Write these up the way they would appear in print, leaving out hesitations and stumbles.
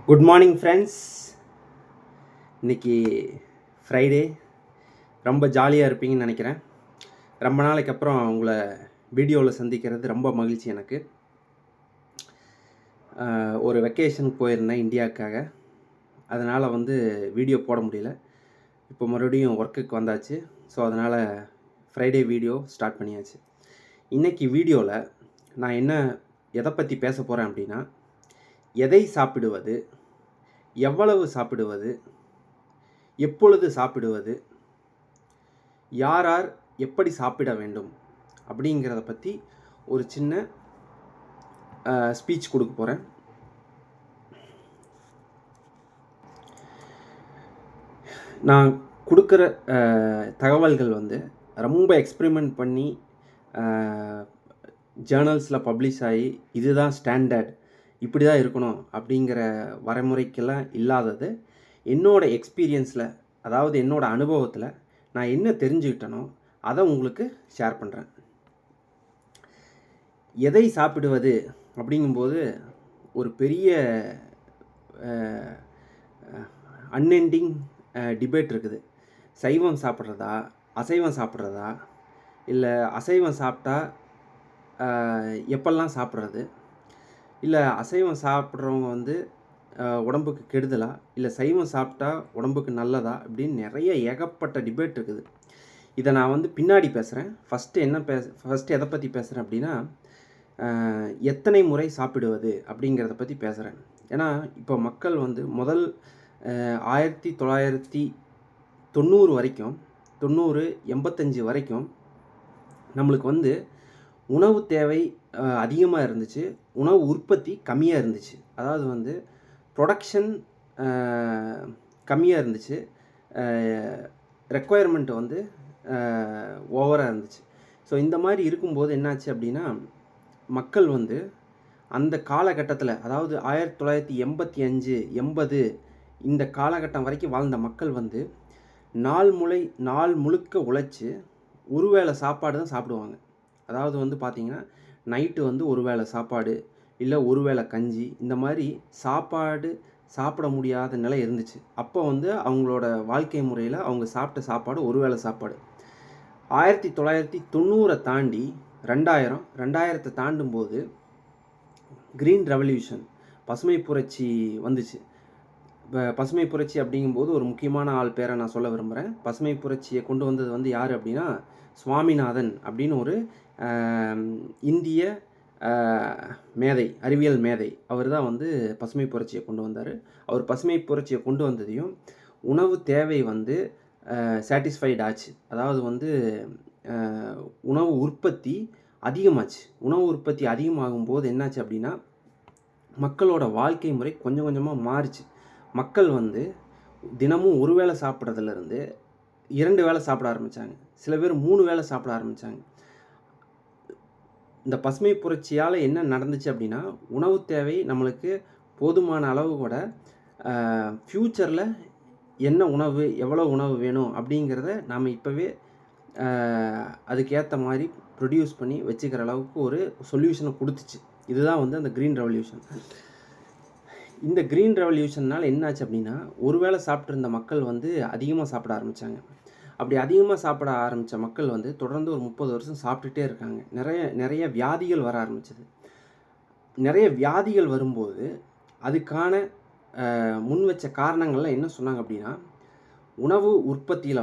Good morning friends. இன்றைக்கி Friday, ரொம்ப ஜாலியாக இருப்பீங்கன்னு நினைக்கிறேன். ரொம்ப நாளைக்கு அப்புறம் உங்களை வீடியோவில் சந்திக்கிறது ரொம்ப மகிழ்ச்சி எனக்கு. ஒரு வெக்கேஷனுக்கு போயிருந்தேன் இந்தியாவுக்காக. அதனால் வீடியோ போட முடியல. இப்போ மறுபடியும் ஒர்க்குக்கு வந்தாச்சு. ஸோ அதனால் ஃப்ரைடே வீடியோ ஸ்டார்ட் பண்ணியாச்சு. இன்றைக்கி வீடியோவில் நான் எதை பற்றி பேச போகிறேன் அப்படின்னா, எதை சாப்பிடுவது, எவ்வளவு சாப்பிடுவது, எப்பொழுது சாப்பிடுவது, யார் யார் எப்படி சாப்பிட வேண்டும் அப்படிங்கிறத பற்றி ஒரு சின்ன ஸ்பீச் கொடுக்க போகிறேன். நான் கொடுக்குற தகவல்கள் ரொம்ப எக்ஸ்பெரிமெண்ட் பண்ணி ஜேர்னல்ஸில் பப்ளிஷ் ஆகி இதுதான் ஸ்டாண்டர்ட், இப்படி தான் இருக்கணும் அப்படிங்கிற வரைமுறைக்கெல்லாம் இல்லாதது. என்னோடய எக்ஸ்பீரியன்ஸில், அதாவது என்னோடய அனுபவத்தில் நான் என்ன தெரிஞ்சுக்கிட்டனோ அதை உங்களுக்கு ஷேர் பண்ணுறேன். எதை சாப்பிடுவது அப்படிங்கும்போது ஒரு பெரிய அன்எண்டிங் டிபேட் இருக்குது. சைவம் சாப்பிட்றதா, அசைவம் சாப்பிட்றதா, இல்லை அசைவம் சாப்பிட்டா எப்பெல்லாம் சாப்பிட்றது, இல்லை அசைவம் சாப்பிட்றவங்க உடம்புக்கு கெடுதலா, இல்லை சைவம் சாப்பிட்டா உடம்புக்கு நல்லதா, அப்படின்னு நிறைய ஏகப்பட்ட டிபேட் இருக்குது. இதை நான் பின்னாடி பேசுகிறேன். ஃபஸ்ட்டு எதை பற்றி பேசுகிறேன் அப்படின்னா, எத்தனை முறை சாப்பிடுவது அப்படிங்கிறத பற்றி பேசுகிறேன். ஏன்னா இப்போ மக்கள் முதல் 1990 வரைக்கும், 85 வரைக்கும் நம்மளுக்கு உணவு தேவை அதிகமாக இருந்துச்சு, உணவு உற்பத்தி கம்மியாக இருந்துச்சு. அதாவது ப்ரொடக்ஷன் கம்மியாக இருந்துச்சு, ரெக்குயர்மெண்ட் ஓவராக இருந்துச்சு. ஸோ இந்த மாதிரி இருக்கும்போது என்னாச்சு அப்படின்னா, மக்கள் அந்த காலகட்டத்தில், அதாவது 1985 80 இந்த காலகட்டம் வரைக்கும் வாழ்ந்த மக்கள் நாள் முழுக்க உழைச்சி ஒரு வேளை சாப்பாடு தான் சாப்பிடுவாங்க. அதாவது பார்த்திங்கன்னா, நைட்டு ஒரு வேளை சாப்பாடு, இல்லை ஒரு வேளை கஞ்சி, இந்த மாதிரி சாப்பாடு சாப்பிட முடியாத நிலை இருந்துச்சு. அப்போ அவங்களோட வாழ்க்கை முறையில் அவங்க சாப்பிட்ட சாப்பாடு ஒரு வேளை சாப்பாடு. 1990 தாண்டி 2000 தாண்டும்போது க்ரீன் ரெவல்யூஷன், பசுமை புரட்சி வந்துச்சு. இப்போ பசுமை புரட்சி அப்படிங்கும்போது ஒரு முக்கியமான ஆள் பேரை நான் சொல்ல விரும்புகிறேன். பசுமை புரட்சியை கொண்டு வந்தது யார் அப்படின்னா, சுவாமிநாதன் அப்படின்னு ஒரு இந்திய மேதை, அறிவியல் மேதை. அவர் தான் பசுமை புரட்சியை கொண்டு வந்தார். அவர் பசுமை புரட்சியை கொண்டு வந்ததையும் உணவு தேவை சாட்டிஸ்ஃபைட் ஆச்சு. அதாவது உணவு உற்பத்தி அதிகமாச்சு. உணவு உற்பத்தி அதிகமாகும்போது என்னாச்சு அப்படின்னா, மக்களோட வாழ்க்கை முறை கொஞ்சம் கொஞ்சமாக மாறிச்சு. மக்கள் தினமும் ஒரு வேளை சாப்பிட்றதுலேருந்து 2 வேளை சாப்பிட ஆரம்பித்தாங்க. சில பேர் 3 வேளை சாப்பிட ஆரம்பித்தாங்க. இந்த பசுமை புரட்சியால் என்ன நடந்துச்சு அப்படின்னா, உணவு தேவை நம்மளுக்கு போதுமான அளவு கூட ஃப்யூச்சரில் என்ன உணவு, எவ்வளோ உணவு வேணும் அப்படிங்கிறத நாம் இப்போவே அதுக்கேற்ற மாதிரி ப்ரொடியூஸ் பண்ணி வச்சுக்கிற அளவுக்கு ஒரு சொல்யூஷனை கொடுத்துச்சு. இதுதான் அந்த க்ரீன் ரெவல்யூஷன். இந்த க்ரீன் ரெவல்யூஷன்னால் என்னாச்சு அப்படின்னா, ஒரு வேளை சாப்பிட்ருந்த மக்கள் அதிகமாக சாப்பிட ஆரம்பித்தாங்க. அப்படி அதிகமாக சாப்பிட ஆரம்பித்த மக்கள் தொடர்ந்து ஒரு 30 வருஷம் சாப்பிட்டுட்டே இருக்காங்க. நிறைய வியாதிகள் வர ஆரம்பிச்சது. நிறைய வியாதிகள் வரும்போது அதுக்கான முன் வச்ச காரணங்கள்லாம் என்ன சொன்னாங்க அப்படின்னா, உணவு உற்பத்தியில்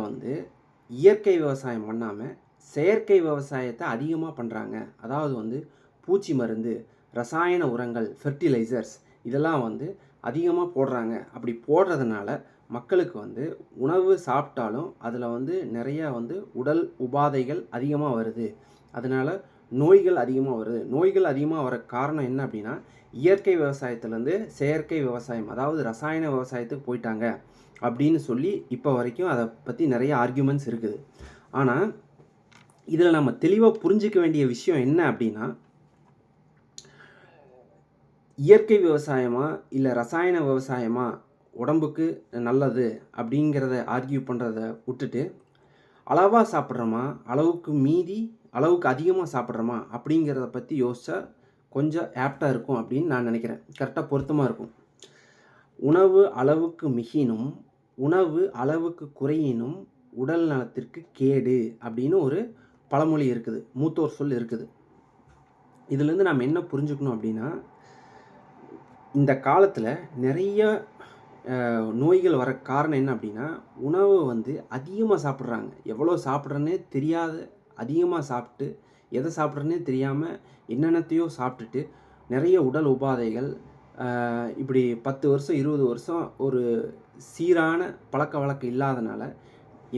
இயற்கை விவசாயம் பண்ணாமல் செயற்கை விவசாயத்தை அதிகமாக பண்ணுறாங்க. அதாவது பூச்சி மருந்து, ரசாயன உரங்கள், ஃபெர்டிலைசர்ஸ் இதெல்லாம் அதிகமாக போடுறாங்க. அப்படி போடுறதுனால மக்களுக்கு உணவு சாப்பிட்டாலும் அதில் நிறையா உடல் உபாதைகள் அதிகமாக வருது. அதனால் நோய்கள் அதிகமாக வருது. நோய்கள் அதிகமாக வர காரணம் என்ன அப்படின்னா, இயற்கை விவசாயத்துலேருந்து செயற்கை விவசாயம், அதாவது ரசாயன விவசாயத்துக்கு போயிட்டாங்க அப்படின்னு சொல்லி இப்போ வரைக்கும் அதை பற்றி நிறைய ஆர்கியூமெண்ட்ஸ் இருக்குது. ஆனால் இதில் நம்ம தெளிவாக புரிஞ்சிக்க வேண்டிய விஷயம் என்ன அப்படின்னா, இயற்கை விவசாயமா இல்லை ரசாயன விவசாயமா உடம்புக்கு நல்லது அப்படிங்கிறத ஆர்கியூ பண்ணுறத விட்டுட்டு, அளவாக சாப்பிட்றோமா, அளவுக்கு அதிகமாக சாப்பிட்றோமா அப்படிங்கிறத பற்றி யோசித்தா கொஞ்சம் ஆப்டாக இருக்கும் அப்படின்னு நான் நினைக்கிறேன். கரெக்டாக பொருத்தமாக இருக்கும். உணவு அளவுக்கு மிகினும் உணவு அளவுக்கு குறையினும் உடல் நலத்திற்கு கேடு அப்படின்னு ஒரு பழமொழி இருக்குது, மூத்தோர் சொல் இருக்குது. இதுலேருந்து நாம் என்ன புரிஞ்சுக்கணும் அப்படின்னா, இந்த காலத்தில் நிறைய நோய்கள் வர காரணம் என்ன அப்படின்னா, உணவு வந்து அதிகமாக சாப்பிட்றாங்க. எவ்வளோ சாப்பிட்றேன்னே தெரியாத அதிகமாக சாப்பிட்டு, எதை சாப்பிட்றேன்னே தெரியாமல் என்னென்னத்தையோ சாப்பிட்டுட்டு நிறைய உடல் உபாதைகள், இப்படி 10 வருஷம் 20 வருஷம் ஒரு சீரான பழக்க வழக்கம் இல்லாதனால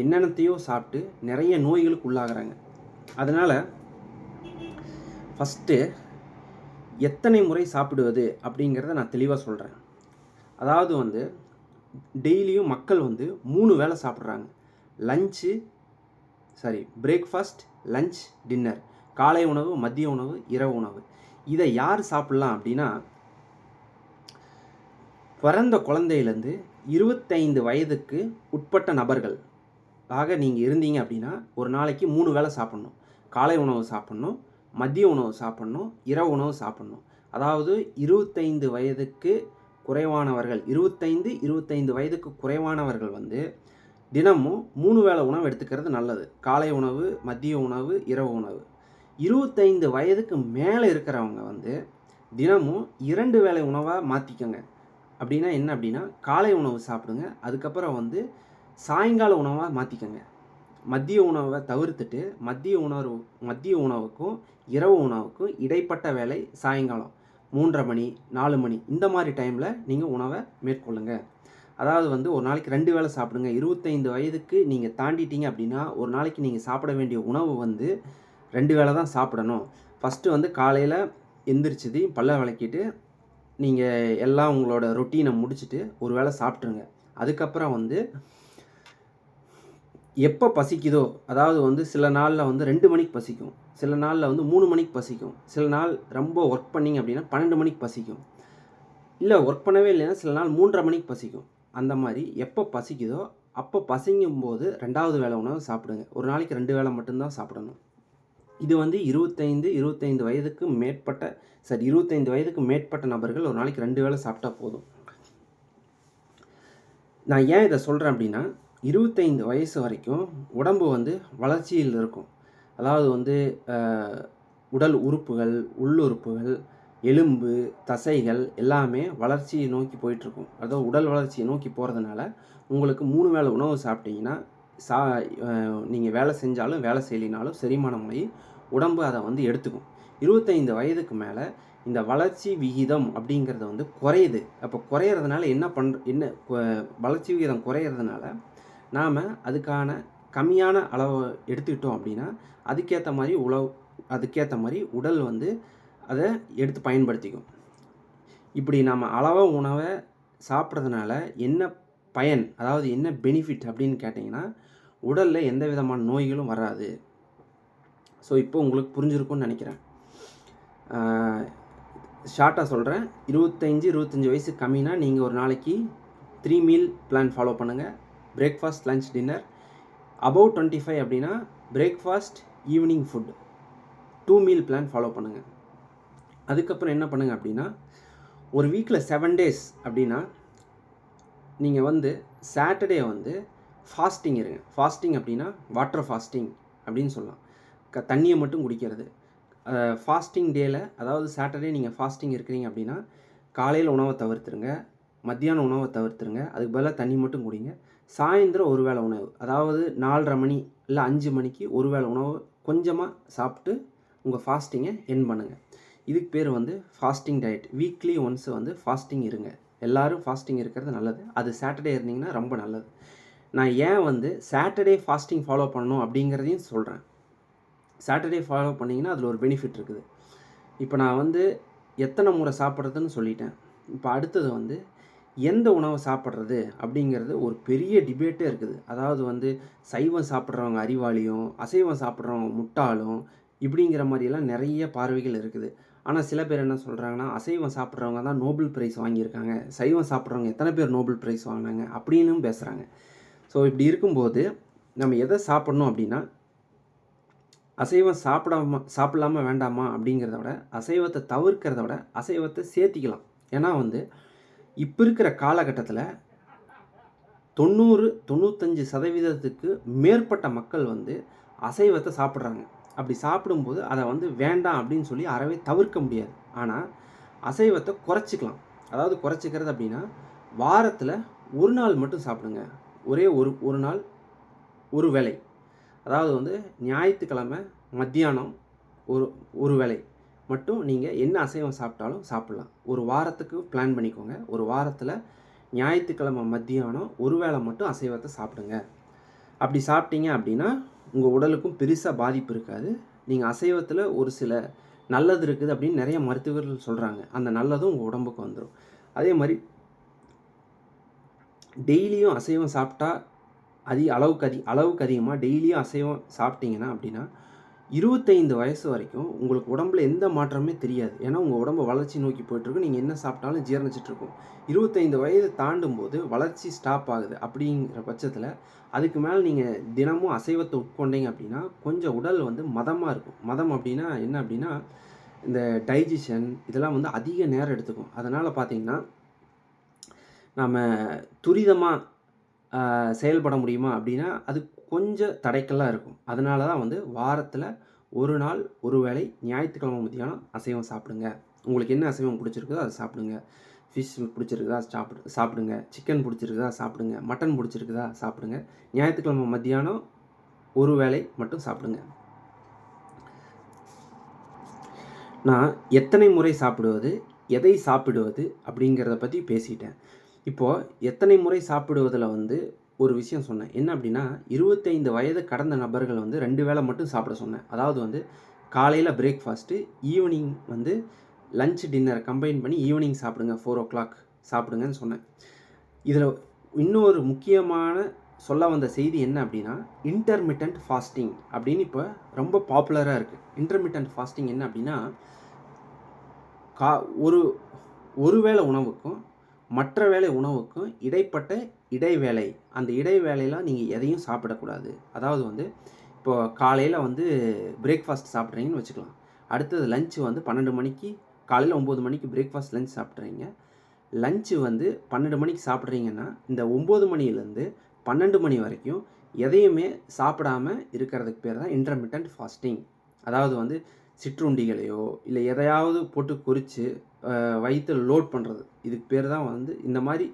என்னென்னத்தையோ சாப்பிட்டு நிறைய நோய்களுக்கு உள்ளாகிறாங்க. அதனால் ஃபஸ்ட்டு எத்தனை முறை சாப்பிடுவது அப்படிங்கிறத நான் தெளிவாக சொல்கிறேன். அதாவது வந்து டெய்லியும் மக்கள் வந்து 3 வேளை சாப்பிட்றாங்க. Breakfast, lunch, dinner. காலை உணவு, மதிய உணவு, இரவு உணவு. இதை யார் சாப்பிட்லாம் அப்படின்னா, பிறந்த குழந்தையிலேருந்து 25 வயதுக்கு உட்பட்ட நபர்கள் ஆக நீங்கள் இருந்தீங்க அப்படின்னா ஒரு நாளைக்கு 3 வேளை சாப்பிட்ணும். காலை உணவு சாப்பிட்ணும், மதிய உணவு சாப்பிட்ணும், இரவு உணவு சாப்பிட்ணும். அதாவது 25 வயதுக்கு குறைவானவர்கள் 25 வயதுக்கு குறைவானவர்கள் வந்து தினமும் 3 வேளை உணவு எடுத்துக்கிறது நல்லது. காலை உணவு, மதிய உணவு, இரவு உணவு. 25 வயதுக்கு மேலே இருக்கிறவங்க வந்து தினமும் 2 வேளை உணவாக மாற்றிக்கோங்க. அப்படின்னா என்ன அப்படின்னா, காலை உணவு சாப்பிடுங்க, அதுக்கப்புறம் வந்து சாயங்கால உணவாக மாற்றிக்கோங்க. மதிய உணவை தவிர்த்துட்டு மதிய உணவுக்கும் இரவு உணவுக்கும் இடைப்பட்ட வேலை சாயங்காலம் 3:30 மணி 4 மணி இந்த மாதிரி டைமில் நீங்கள் உணவை மேற்கொள்ளுங்க. அதாவது வந்து ஒரு நாளைக்கு 2 வேளை சாப்பிடுங்க. 25 வயதுக்கு நீங்கள் தாண்டிட்டீங்க அப்படின்னா ஒரு நாளைக்கு நீங்கள் சாப்பிட வேண்டிய உணவு வந்து 2 வேளை தான் சாப்பிடணும். ஃபஸ்ட்டு வந்து காலையில் எந்திரிச்சது பல்ல விளக்கிட்டு நீங்கள் எல்லாம் உங்களோட ரொட்டீனை முடிச்சுட்டு ஒரு வேளை சாப்பிட்ருங்க. அதுக்கப்புறம் வந்து எப்போ பசிக்குதோ, அதாவது வந்து சில நாளில் வந்து 2 மணிக்கு பசிக்கும், சில நாளில் வந்து 3 மணிக்கு பசிக்கும், சில நாள் ரொம்ப ஒர்க் பண்ணிங்க அப்படின்னா 12 மணிக்கு பசிக்கும், இல்லை ஒர்க் பண்ணவே இல்லைன்னா சில நாள் 3:30 மணிக்கு பசிக்கும். அந்த மாதிரி எப்போ பசிக்குதோ அப்போ பசிக்கும்போது 2வது வேளை உணவு சாப்பிடுங்க. ஒரு நாளைக்கு 2 வேளை மட்டும்தான் சாப்பிடணும். இது வந்து 25 வயதுக்கு மேற்பட்ட நபர்கள் ஒரு நாளைக்கு 2 வேளை சாப்பிட்டா போதும். நான் ஏன் இதை சொல்கிறேன் அப்படின்னா, 25 வயசு வரைக்கும் உடம்பு வந்து வளர்ச்சியில் இருக்கும். அதாவது வந்து உடல் உறுப்புகள், உள்ளுறுப்புகள், எலும்பு, தசைகள் எல்லாமே வளர்ச்சியை நோக்கி போயிட்டுருக்கும். அதாவது உடல் வளர்ச்சியை நோக்கி போகிறதுனால உங்களுக்கு 3 வேளை உணவு சாப்பிட்டீங்கன்னா நீங்கள் வேலை செஞ்சாலும் வேலை செய்யலினாலும் செரிமானமாகி உடம்பு அதை வந்து எடுத்துக்கும். 25 வயதுக்கு மேலே இந்த வளர்ச்சி விகிதம் அப்படிங்கிறது வந்து குறையுது. அப்போ குறையிறதுனால வளர்ச்சி விகிதம் குறையிறதுனால நாம் அதுக்கான கம்மியான அளவை எடுத்துக்கிட்டோம் அப்படின்னா அதுக்கேற்ற மாதிரி உடல் வந்து அதை எடுத்து பயன்படுத்திக்கும். இப்படி நம்ம அளவாக உணவை சாப்பிட்றதுனால என்ன பயன், அதாவது என்ன பெனிஃபிட் அப்படின்னு கேட்டிங்கன்னா, உடலில் எந்த விதமான நோய்களும் வராது. ஸோ இப்போ உங்களுக்கு புரிஞ்சிருக்கும்னு நினைக்கிறேன். ஷார்ட்டாக சொல்கிறேன். 25 வயசு கம்மினா நீங்கள் ஒரு நாளைக்கு 3 மீல் பிளான் ஃபாலோ பண்ணுங்கள். Breakfast, lunch, dinner. அபவ் 25 அப்படின்னா breakfast, evening food 2 meal plan follow பண்ணுங்கள். அதுக்கப்புறம் என்ன பண்ணுங்கள் அப்படின்னா, ஒரு வீக்கில் 7 டேஸ் அப்படின்னா நீங்கள் வந்து சாட்டர்டே வந்து ஃபாஸ்டிங் இருங்க. ஃபாஸ்டிங் அப்படின்னா வாட்டர் ஃபாஸ்டிங் அப்படின்னு சொல்லலாம். தண்ணியை மட்டும் குடிக்கிறது. ஃபாஸ்டிங் டேயில், அதாவது சாட்டர்டே நீங்கள் ஃபாஸ்டிங் இருக்கிறீங்க அப்படின்னா காலையில் உணவை தவிர்த்துருங்க, மத்தியானம் உணவை தவிர்த்துருங்க, அதுக்கு பதிலாக தண்ணி மட்டும் குடிங்க. சாயந்தரம் ஒரு வேளை உணவு, அதாவது 4:30 மணி இல்லை 5 மணிக்கு ஒரு வேளை உணவு கொஞ்சமாக சாப்பிட்டு உங்கள் ஃபாஸ்டிங்கை எண்ட் பண்ணுங்கள். இதுக்கு பேர் வந்து ஃபாஸ்டிங் டயட். வீக்லி ஒன்ஸ் வந்து ஃபாஸ்டிங் இருங்க. எல்லோரும் ஃபாஸ்டிங் இருக்கிறது நல்லது. அது சாட்டர்டே இருந்தீங்கன்னா ரொம்ப நல்லது. நான் ஏன் வந்து சாட்டர்டே ஃபாஸ்டிங் ஃபாலோ பண்ணணும் அப்படிங்கிறதையும் சொல்கிறேன். சாட்டர்டே ஃபாலோ பண்ணிங்கன்னா அதில் ஒரு பெனிஃபிட் இருக்குது. இப்போ நான் வந்து எத்தனை முறை சாப்பிட்றதுன்னு சொல்லிட்டேன். இப்போ அடுத்தது வந்து எந்த உணவை சாப்பிட்றது அப்படிங்கிறது ஒரு பெரிய டிபேட்டே இருக்குது. அதாவது வந்து சைவம் சாப்பிட்றவங்க அறிவாளியும் அசைவம் சாப்பிட்றவங்க முட்டாளும் இப்படிங்கிற மாதிரியெல்லாம் நிறைய பார்வைகள் இருக்குது. ஆனால் சில பேர் என்ன சொல்கிறாங்கன்னா, அசைவம் சாப்பிட்றவங்க தான் நோபல் ப்ரைஸ் வாங்கியிருக்காங்க, சைவம் சாப்பிட்றவங்க எத்தனை பேர் நோபல் ப்ரைஸ் வாங்கினாங்க அப்படின்னும் பேசுகிறாங்க. ஸோ இப்படி இருக்கும்போது நம்ம எதை சாப்பிட்ணும் அப்படின்னா, அசைவம் சாப்பிடலாமா வேண்டாமா அப்படிங்கிறத விட, அசைவத்தை தவிர்க்கிறத விட அசைவத்தை சேர்த்திக்கலாம். ஏன்னா வந்து இப்போ இருக்கிற காலகட்டத்தில் 90-95% மேற்பட்ட மக்கள் வந்து அசைவத்தை சாப்பிட்றாங்க. அப்படி சாப்பிடும்போது அதை வந்து வேண்டாம் அப்படின்னு சொல்லி அறவே தவிர்க்க முடியாது. ஆனால் அசைவத்தை குறைச்சிக்கலாம். அதாவது குறைச்சிக்கிறது அப்படின்னா, வாரத்தில் ஒரு நாள் மட்டும் சாப்பிடுங்க. ஒரே ஒரு நாள் ஒரு வேளை. அதாவது வந்து ஞாயிற்றுக்கிழமை மத்தியானம் ஒரு வேளை மட்டும் நீங்கள் என்ன அசைவம் சாப்பிட்டாலும் சாப்பிட்லாம். ஒரு வாரத்துக்கு பிளான் பண்ணிக்கோங்க. ஒரு வாரத்தில் ஞாயிற்றுக்கிழமை மத்தியானம் ஒரு வேளை மட்டும் அசைவத்தை சாப்பிடுங்க. அப்படி சாப்பிட்டீங்க அப்படின்னா உங்கள் உடலுக்கும் பெருசாக பாதிப்பு இருக்காது. நீங்கள் அசைவத்தில் ஒரு சில நல்லது இருக்குது அப்படின்னு நிறைய மருத்துவர்கள் சொல்கிறாங்க. அந்த நல்லதும் உங்கள் உடம்புக்கு வந்துடும். அதே மாதிரி டெய்லியும் அசைவம் சாப்பிட்டா அளவுக்கு அதிகமாக டெய்லியும் அசைவம் சாப்பிட்டீங்கன்னா அப்படின்னா 25 வயசு வரைக்கும் உங்களுக்கு உடம்புல எந்த மாற்றமே தெரியாது. ஏன்னா உங்கள் உடம்பு வளர்ச்சி நோக்கி போயிட்டுருக்கு. நீங்கள் என்ன சாப்பிட்டாலும் ஜீரணிச்சிட்ருக்கும். 25 வயது தாண்டும் போது வளர்ச்சி ஸ்டாப் ஆகுது. அப்படிங்கிற பட்சத்தில் அதுக்கு மேலே நீங்கள் தினமும் அசைவத்தை உட்கொண்டீங்க அப்படின்னா கொஞ்சம் உடல் வந்து மதமாக இருக்கும். மதம் அப்படின்னா என்ன அப்படின்னா, இந்த டைஜஷன் இதெல்லாம் வந்து அதிக நேரம் எடுத்துக்கும். அதனால் பார்த்தீங்கன்னா நம்ம துரிதமாக செயல்பட முடியுமா அப்படின்னா அது கொஞ்சம் தடைக்கல்லாம் இருக்கும். அதனால தான் வந்து வாரத்தில் ஒரு நாள் ஒரு வேளை ஞாயிற்றுக்கிழமை மத்தியானம் அசைவம் சாப்பிடுங்க. உங்களுக்கு என்ன அசைவம் பிடிச்சிருக்குதோ அதை சாப்பிடுங்க. ஃபிஷ் பிடிச்சிருக்குதா சாப்பிடுங்க. சிக்கன் பிடிச்சிருக்குதா சாப்பிடுங்க. மட்டன் பிடிச்சிருக்குதா சாப்பிடுங்க. ஞாயிற்றுக்கிழமை மத்தியானம் ஒரு வேளை மட்டும் சாப்பிடுங்க. நான் எத்தனை முறை சாப்பிடுவது, எதை சாப்பிடுவது அப்படிங்கிறத பற்றி பேசிட்டேன். இப்போது எத்தனை முறை சாப்பிடுவதில் வந்து ஒரு விஷயம் சொன்னேன். என்ன அப்படின்னா 25 வயது கடந்த நபர்கள் வந்து 2 வேளை மட்டும் சாப்பிட சொன்னேன். அதாவது வந்து காலையில் பிரேக்ஃபாஸ்ட்டு, ஈவினிங் வந்து லஞ்ச் டின்னர் கம்பைன் பண்ணி ஈவினிங் சாப்பிடுங்க. 4 o'clock சாப்பிடுங்கன்னு சொன்னேன். இதில் இன்னொரு முக்கியமான சொல்ல வந்த செய்தி என்ன அப்படின்னா, இன்டர்மிட்டன்ட் ஃபாஸ்டிங் அப்படின்னு இப்போ ரொம்ப பாப்புலராக இருக்குது. இன்டர்மிட்டன்ட் ஃபாஸ்டிங் என்ன அப்படின்னா, ஒரு வேளை உணவுக்கும் மற்ற வேளை உணவுக்கும் இடைப்பட்ட இடைவேளை, அந்த இடைவேளையில் நீங்கள் எதையும் சாப்பிடக்கூடாது. அதாவது வந்து இப்போது காலையில் வந்து பிரேக்ஃபாஸ்ட் சாப்பிட்றீங்கன்னு வச்சுக்கலாம். அடுத்தது லஞ்சு வந்து 12 மணிக்கு, காலையில் 9 மணிக்கு பிரேக்ஃபாஸ்ட் லஞ்ச் சாப்பிட்றீங்க. லஞ்சு வந்து 12 மணிக்கு சாப்பிட்றீங்கன்னா இந்த 9 மணிலேருந்து 12 மணி வரைக்கும் எதையுமே சாப்பிடாம இருக்கிறதுக்கு பேர் தான் இன்டர்மிட்டன்ட் ஃபாஸ்டிங். அதாவது வந்து சிற்றுண்டிகளையோ இல்லை எதையாவது போட்டு குறித்து வயிற்றில் லோட் பண்ணுறது, இதுக்கு பேர் தான் வந்து இந்த மாதிரி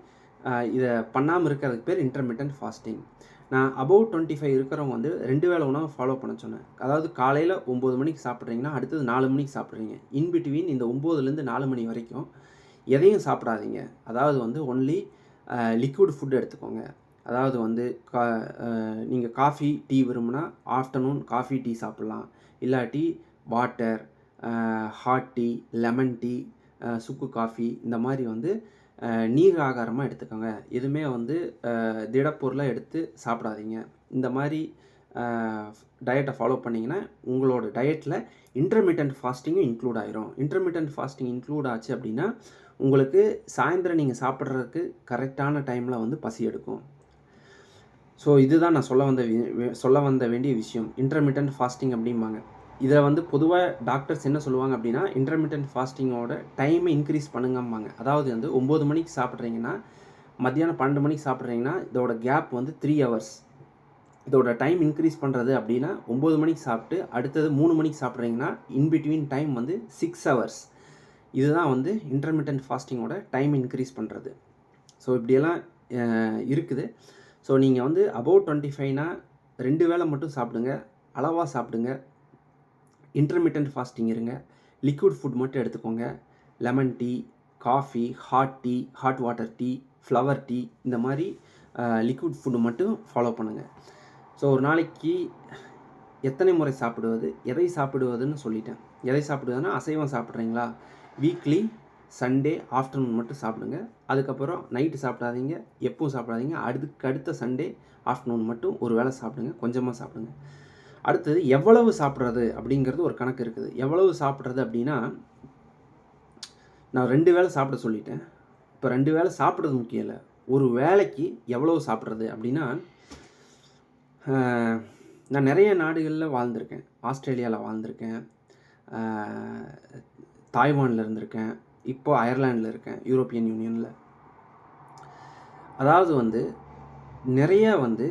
இதை பண்ணாமல் இருக்கிறதுக்கு பேர் இன்டர்மிட்டன்ட் ஃபாஸ்டிங். நான் அபவ் 25 இருக்கிறவங்க வந்து 2 வேளை உணவு ஃபாலோ பண்ண சொன்னேன். அதாவது காலையில் 9 மணிக்கு சாப்பிட்றீங்கன்னா அடுத்தது 4 மணிக்கு சாப்பிட்றீங்க. இன்பிட்வீன் இந்த 9லேருந்து 4 மணி வரைக்கும் எதையும் சாப்பிடாதீங்க. அதாவது வந்து ஒன்லி லிக்விட் ஃபுட் எடுத்துக்கோங்க. அதாவது வந்து நீங்கள் காஃபி டீ விரும்புனா ஆஃப்டர்நூன் காஃபி டீ சாப்பிட்லாம். இல்லாட்டி water, hot tea, lemon tea, சுக்கு காஃபி இந்த மாதிரி வந்து நீர் ஆகாரமாக எடுத்துக்கோங்க. எதுவுமே வந்து திடப்பொருளாக எடுத்து சாப்பிடாதீங்க. இந்த மாதிரி டயட்டை ஃபாலோ பண்ணிங்கன்னா உங்களோட டயட்டில் இன்டர்மிட்டன்ட் ஃபாஸ்டிங்கும் இன்க்ளூட் ஆகிரும். இன்டர்மிட்டன்ட் ஃபாஸ்டிங் இன்க்ளூட் ஆச்சு அப்படின்னா உங்களுக்கு சாயந்தரம் நீங்கள் சாப்பிட்றதுக்கு கரெக்டான டைமில் வந்து பசி எடுக்கும். ஸோ இதுதான் நான் சொல்ல வந்த வேண்டிய விஷயம். இன்டர்மிட்டன்ட் ஃபாஸ்டிங் அப்படிம்பாங்க. இதில் வந்து பொதுவாக டாக்டர்ஸ் என்ன சொல்லுவாங்க அப்படின்னா, இன்டர்மிட்டன்ட் ஃபாஸ்டிங்கோட டைமை இன்க்ரீஸ் பண்ணுங்கம்பாங்க. அதாவது வந்து 9 மணிக்கு சாப்பிட்றீங்கன்னா மத்தியானம் 12 மணிக்கு சாப்பிட்றீங்கன்னா இதோட கேப் வந்து 3 hours. இதோட டைம் இன்க்ரீஸ் பண்ணுறது அப்படின்னா 9 மணிக்கு சாப்பிட்டு அடுத்தது 3 மணிக்கு சாப்பிட்றீங்கன்னா இன்பிட்வீன் டைம் வந்து 6 hours. இதுதான் வந்து இன்டர்மிட்டன்ட் ஃபாஸ்டிங்கோட டைம் இன்க்ரீஸ் பண்ணுறது. ஸோ இப்படியெல்லாம் இருக்குது. ஸோ நீங்கள் வந்து அபவ் 25னா 2 வேளை மட்டும் சாப்பிடுங்க. அளவாக சாப்பிடுங்க. இன்டர்மிட்டன்ட் ஃபாஸ்டிங் இருங்க. லிக்விட் ஃபுட் மட்டும் எடுத்துக்கோங்க. Lemon tea, coffee, hot water tea, flower tea இந்த மாதிரி லிக்விட் ஃபுட்டு மட்டும் ஃபாலோ பண்ணுங்கள். ஸோ ஒரு நாளைக்கு எத்தனை முறை சாப்பிடுவது, எதை சாப்பிடுவதுன்னு சொல்லிட்டேன். எதை சாப்பிடுவதுன்னா அசைவம் சாப்பிட்றீங்களா, வீக்லி சண்டே ஆஃப்டர்நூன் மட்டும் சாப்பிடுங்க. அதுக்கப்புறம் நைட்டு சாப்பிடாதீங்க, எப்பவும் சாப்பிடாதீங்க. அடுத்த சண்டே ஆஃப்டர்நூன் மட்டும் ஒரு வேளை சாப்பிடுங்க, கொஞ்சமாக சாப்பிடுங்க. அடுத்தது எவ்வளவு சாப்பிட்றது அப்படிங்கிறது ஒரு கணக்கு இருக்குது. எவ்வளவு சாப்பிட்றது அப்படின்னா, நான் 2 வேளை சாப்பிட சொல்லிட்டேன். இப்போ 2 வேளை சாப்பிட்றது முக்கியம் இல்லை. ஒரு வேளைக்கு எவ்வளவு சாப்பிட்றது அப்படின்னா, நான் நிறைய நாடுகளில் வாழ்ந்திருக்கேன். ஆஸ்திரேலியாவில் வாழ்ந்திருக்கேன், தாய்வானில் இருந்திருக்கேன், இப்போது அயர்லாண்டில் இருக்கேன், யூரோப்பியன் யூனியனில். அதாவது வந்து நிறைய வந்து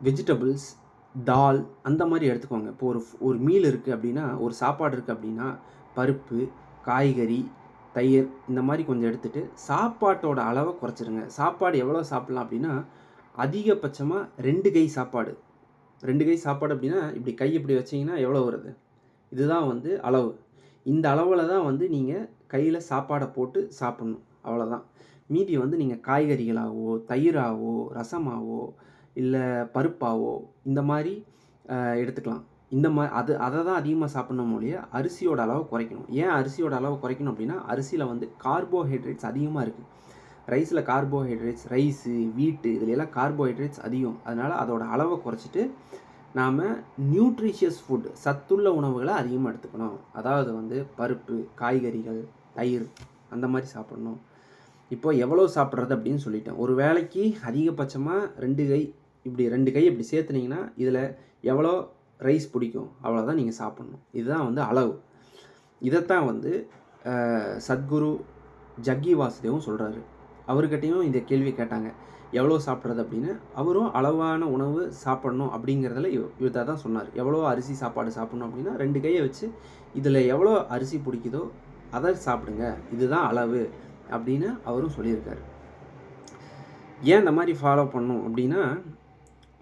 வெஜிடபிள்ஸ், தால் அந்த மாதிரி எடுத்துக்கோங்க. இப்போ ஒரு மீல் இருக்குது அப்படின்னா, ஒரு சாப்பாடு இருக்குது அப்படின்னா, பருப்பு, காய்கறி, தயிர் இந்த மாதிரி கொஞ்சம் எடுத்துகிட்டு சாப்பாட்டோட அளவை குறைச்சிருங்க. சாப்பாடு எவ்வளோ சாப்பிட்லாம் அப்படின்னா, அதிகபட்சமாக 2 கை சாப்பாடு. 2 கை சாப்பாடு அப்படின்னா, இப்படி கை இப்படி வச்சிங்கன்னா எவ்வளோ வருது? இதுதான் வந்து அளவு. இந்த அளவில் தான் வந்து நீங்கள் கையில் சாப்பாடை போட்டு சாப்பிட்ணும். அவ்வளோதான். மீதி வந்து நீங்கள் காய்கறிகளாகவோ, தயிராகவோ, ரசமாகவோ, இல்லை பருப்பாவோ இந்த மாதிரி எடுத்துக்கலாம். அதை தான் அதிகமாக சாப்பிட்ணும் ஒழிய அரிசியோட அளவை குறைக்கணும். ஏன் அரிசியோட அளவை குறைக்கணும் அப்படின்னா, அரிசியில் வந்து கார்போஹைட்ரேட்ஸ் அதிகமாக இருக்குது. ரைஸில் கார்போஹைட்ரேட்ஸ், ரைஸு, வீட்டு இதுலெல்லாம் கார்போஹைட்ரேட்ஸ் அதிகம். அதனால் அதோட அளவை குறைச்சிட்டு நாம் நியூட்ரிஷியஸ் ஃபுட், சத்துள்ள உணவுகளை அதிகமாக எடுத்துக்கணும். அதாவது வந்து பருப்பு, காய்கறிகள், தயிர் அந்த மாதிரி சாப்பிட்ணும். இப்போ எவ்வளோ சாப்பிட்றது அப்படின்னு சொல்லிட்டேன். ஒரு வேளைக்கு அதிகபட்சமாக 2 கை இப்படி 2 கை இப்படி சேர்த்துனீங்கன்னா இதில் எவ்வளோ ரைஸ் பிடிக்கும் அவ்வளோதான் நீங்கள் சாப்பிட்ணும். இதுதான் வந்து அளவு. இதைத்தான் வந்து சத்குரு ஜக்கி வாசுதேவும் சொல்கிறாரு. அவர்கிட்டையும் இந்த கேள்வி கேட்டாங்க, எவ்வளோ சாப்பிட்றது அப்படின்னு. அவரும் அளவான உணவு சாப்பிட்ணும் அப்படிங்கிறதுல இதை தான் சொன்னார். எவ்வளோ அரிசி சாப்பாடு சாப்பிட்ணும் அப்படின்னா 2 கையை வச்சு இதில் எவ்வளோ அரிசி பிடிக்குதோ அதை சாப்பிடுங்க, இதுதான் அளவு அப்படின்னு அவரும் சொல்லியிருக்காரு. ஏன் இந்த மாதிரி ஃபாலோ பண்ணணும் அப்படின்னா,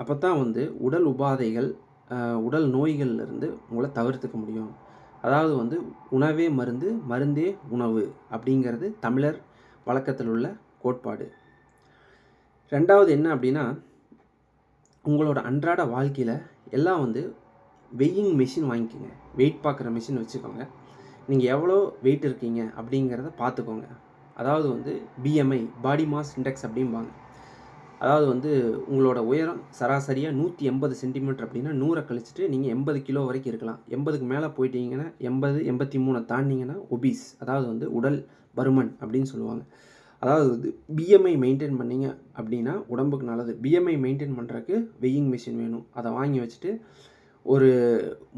அப்போ தான் வந்து உடல் உபாதைகள், உடல் நோய்கள்லேருந்து உங்களை தவிர்த்துக்க முடியும். அதாவது வந்து உணவே மருந்து, மருந்தே உணவு அப்படிங்கிறது தமிழர் வழக்கத்தில் உள்ள கோட்பாடு. 2வது என்ன அப்படின்னா, உங்களோட அன்றாட வாழ்க்கையில் எல்லாம் வந்து வெயிங் மிஷின் வாங்கிக்கோங்க. வெயிட் பார்க்குற மிஷின் வச்சுக்கோங்க. நீங்கள் எவ்வளோ வெயிட் இருக்கீங்க அப்படிங்கிறத பார்த்துக்கோங்க. அதாவது வந்து பிஎம்ஐ, பாடி மாஸ் இண்டெக்ஸ் அப்படிம்பாங்க. அதாவது வந்து உங்களோட உயரம் சராசரியாக 180 சென்டிமீட்டர் அப்படின்னா 100 கழிச்சிட்டு நீங்கள் 80 கிலோ வரைக்கும் இருக்கலாம். 80க்கு மேலே போயிட்டீங்கன்னா 80, 83 தாண்டிங்கன்னா ஒபீஸ், அதாவது வந்து உடல் பருமன் அப்படின்னு சொல்லுவாங்க. அதாவது வந்து பிஎம்ஐ மெயின்டைன் பண்ணிங்க அப்படின்னா உடம்புக்கு நல்லது. பிஎம்ஐ மெயின்டைன் பண்ணுறதுக்கு வெயிங் மிஷின் வேணும். அதை வாங்கி வச்சுட்டு ஒரு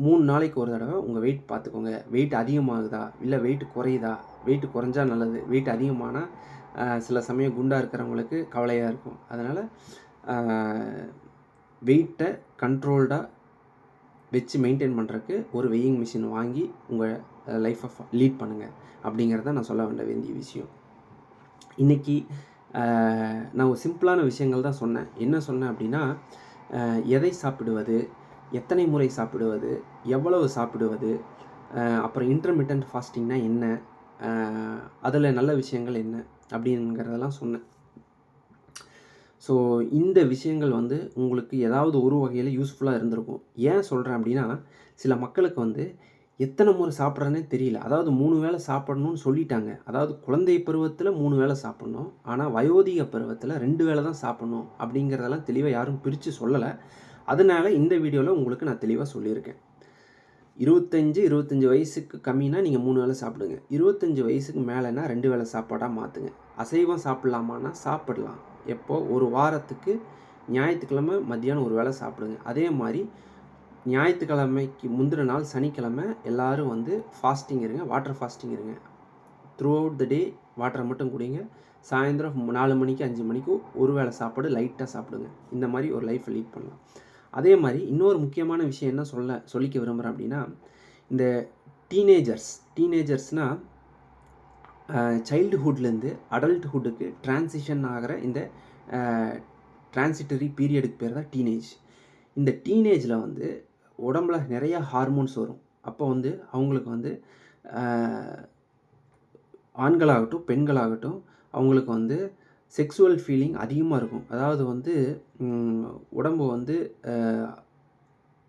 3 நாளைக்கு ஒரு தடவை உங்கள் வெயிட் பார்த்துக்கோங்க. வெயிட் அதிகமாகுதா இல்லை வெயிட் குறையுதா? வெயிட் குறைஞ்சா நல்லது. வெயிட் அதிகமானால் சில சமயம் குண்டாக இருக்கிறவங்களுக்கு கவலையாக இருக்கும். அதனால் வெயிட்டை கண்ட்ரோல்டாக வச்சு மெயின்டைன் பண்ணுறதுக்கு ஒரு வெயிங் மிஷின் வாங்கி உங்கள் லைஃப்பை லீட் பண்ணுங்கள் அப்படிங்கிறத நான் சொல்ல வேண்டிய விஷயம். இன்றைக்கி நான் ஒரு சிம்பிளான விஷயங்கள் தான் சொன்னேன். என்ன சொன்னேன் அப்படின்னா, எதை சாப்பிடுவது, எத்தனை முறை சாப்பிடுவது, எவ்வளவு சாப்பிடுவது, அப்புறம் இன்டர்மிட்டன்ட் ஃபாஸ்டிங்னா என்ன, அதில் நல்ல விஷயங்கள் என்ன அப்படிங்கிறதெல்லாம் சொன்னேன். ஸோ இந்த விஷயங்கள் வந்து உங்களுக்கு ஏதாவது ஒரு வகையில் யூஸ்ஃபுல்லாக இருந்திருக்கும். ஏன் சொல்கிறேன் அப்படின்னா, சில மக்களுக்கு வந்து எத்தனை முறை சாப்பிட்றதுனே தெரியல. அதாவது 3 வேளை சாப்பிடணும்னு சொல்லிட்டாங்க. அதாவது குழந்தை பருவத்தில் 3 வேளை சாப்பிட்ணும், ஆனால் வயோதிக பருவத்தில் 2 வேளை தான் சாப்பிட்ணும் அப்படிங்கிறதெல்லாம் தெளிவாக யாரும் பிரித்து சொல்லலை. அதனால் இந்த வீடியோவில் உங்களுக்கு நான் தெளிவாக சொல்லியிருக்கேன். 25 வயசுக்கு கம்மினா நீங்கள் 3 வேளை சாப்பிடுங்க. 25 வயசுக்கு மேலேனா 2 வேளை சாப்பாடாக மாற்றுங்க. அசைவம் சாப்பிட்லாமான்னா சாப்பிடலாம். எப்போ? ஒரு வாரத்துக்கு ஞாயிற்றுக்கிழமை மத்தியானம் ஒரு வேளை சாப்பிடுங்க. அதே மாதிரி ஞாயிற்றுக்கிழமைக்கு முந்தின நாள் சனிக்கிழமை எல்லோரும் வந்து ஃபாஸ்டிங் இருங்க, வாட்டர் ஃபாஸ்டிங் இருங்க. த்ரூ அவுட் த டே வாட்டரை மட்டும் குடிங்க. சாயந்தரம் 4 மணிக்கு 5 மணிக்கு ஒரு வேளை சாப்பாடு லைட்டாக சாப்பிடுங்க. இந்த மாதிரி ஒரு லைஃப்பை லீட் பண்ணலாம். அதே மாதிரி இன்னொரு முக்கியமான விஷயம் என்ன சொல்லிக்க விரும்புகிறேன் அப்படின்னா, இந்த டீனேஜர்ஸ்னால் சைல்டுஹுட்லேருந்து அடல்ட்ஹுட்டுக்கு டிரான்சிஷன் ஆகிற இந்த டிரான்சிட்டரி பீரியடுக்கு பேர் தான் டீனேஜ். இந்த டீனேஜில் வந்து உடம்புல நிறையா ஹார்மோன்ஸ் வரும். அப்போ வந்து அவங்களுக்கு வந்து ஆண்களாகட்டும் பெண்களாகட்டும் அவங்களுக்கு வந்து செக்ஸுவல் ஃபீலிங் அதிகமாக இருக்கும். அதாவது வந்து உடம்பு வந்து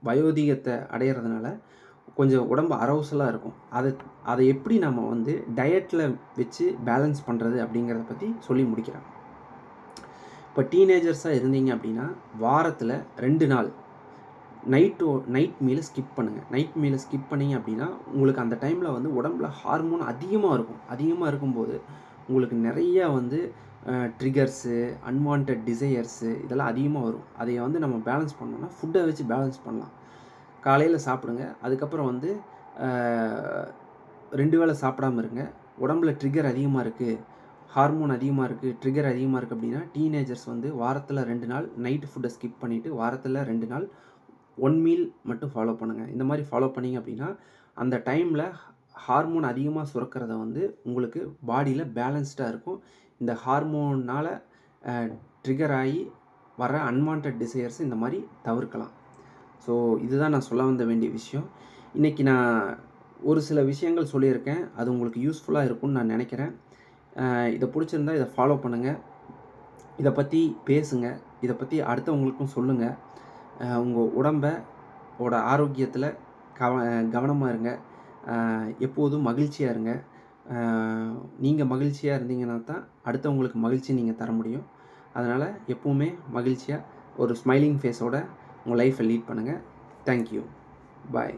வயோதிகத்தை அடையிறதுனால கொஞ்சம் உடம்பு அரவுசலாக இருக்கும். அதை எப்படி நம்ம வந்து டயட்டில் வச்சு பேலன்ஸ் பண்ணுறது அப்படிங்கிறத பற்றி சொல்லி முடிக்கிறேன். இப்போ டீனேஜர்ஸாக இருந்தீங்க அப்படின்னா வாரத்தில் 2 நாள் நைட் மீலை ஸ்கிப் பண்ணுங்கள். நைட் மீலை ஸ்கிப் பண்ணிங்க அப்படின்னா உங்களுக்கு அந்த டைமில் வந்து உடம்புல ஹார்மோன் அதிகமாக இருக்கும். அதிகமாக இருக்கும்போது உங்களுக்கு நிறையா வந்து ட்ரிகர்ஸு, அன்வான்ட் டிசையர்ஸு இதெல்லாம் அதிகமாக வரும். அதை வந்து நம்ம பேலன்ஸ் பண்ணோன்னா ஃபுட்டை வச்சு பேலன்ஸ் பண்ணலாம். காலையில் சாப்பிடுங்க. அதுக்கப்புறம் வந்து 2 வேளை சாப்பிடாமல் இருங்க. உடம்புல ட்ரிகர் அதிகமாக இருக்குது, ஹார்மோன் அதிகமாக இருக்குது, ட்ரிகர் அதிகமாக இருக்குது அப்படின்னா டீனேஜர்ஸ் வந்து வாரத்தில் 2 நாள் நைட்டு ஃபுட்டை ஸ்கிப் பண்ணிவிட்டு வாரத்தில் 2 நாள் 1 மீல் மட்டும் ஃபாலோ பண்ணுங்கள். இந்த மாதிரி ஃபாலோ பண்ணிங்க அப்படின்னா அந்த டைமில் ஹார்மோன் அதிகமாக சுரக்கிறத வந்து உங்களுக்கு பாடியில் பேலன்ஸ்டாக இருக்கும். இந்த ஹார்மோனால் ட்ரிகர் ஆகி வர அன்வான்ட் டிசையர்ஸ் இந்த மாதிரி தவிர்க்கலாம். ஸோ இதுதான் நான் சொல்ல வந்த வேண்டிய விஷயம். இன்றைக்கி நான் ஒரு சில விஷயங்கள் சொல்லியிருக்கேன். அது உங்களுக்கு யூஸ்ஃபுல்லாக இருக்கும்னு நான் நினைக்கிறேன். இதை பிடிச்சிருந்தா இதை ஃபாலோ பண்ணுங்கள், இதை பற்றி பேசுங்க, இதை பற்றி அடுத்தவங்களுக்கும் சொல்லுங்கள். உங்கள் உடம்போட ஆரோக்கியத்தில் கவனமாக இருங்க. எப்போதும் மகிழ்ச்சியாக இருங்க. நீங்கள் மகிழ்ச்சியாக இருந்தீங்கன்னா தான் அடுத்தவங்களுக்கு மகிழ்ச்சி நீங்கள் தர முடியும். அதனால் எப்போவுமே மகிழ்ச்சியாக ஒரு ஸ்மைலிங் ஃபேஸோட உங்கள் லைஃப்பை லீட் பண்ணுங்கள். தேங்க்யூ. பாய்.